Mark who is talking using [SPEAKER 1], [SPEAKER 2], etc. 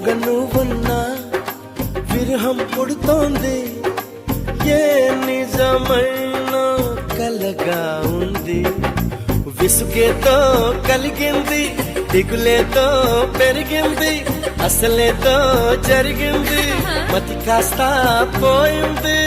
[SPEAKER 1] ఎదురుగా నువ్వున్నా విరహం పుడుతోంది, ఏ నిజమైన కలగా ఉంది. విసుగేతో కలిగింది, దిగులేతో పెరిగింది, అసలేతో జరిగింది, మతి కాస్త పోయింది.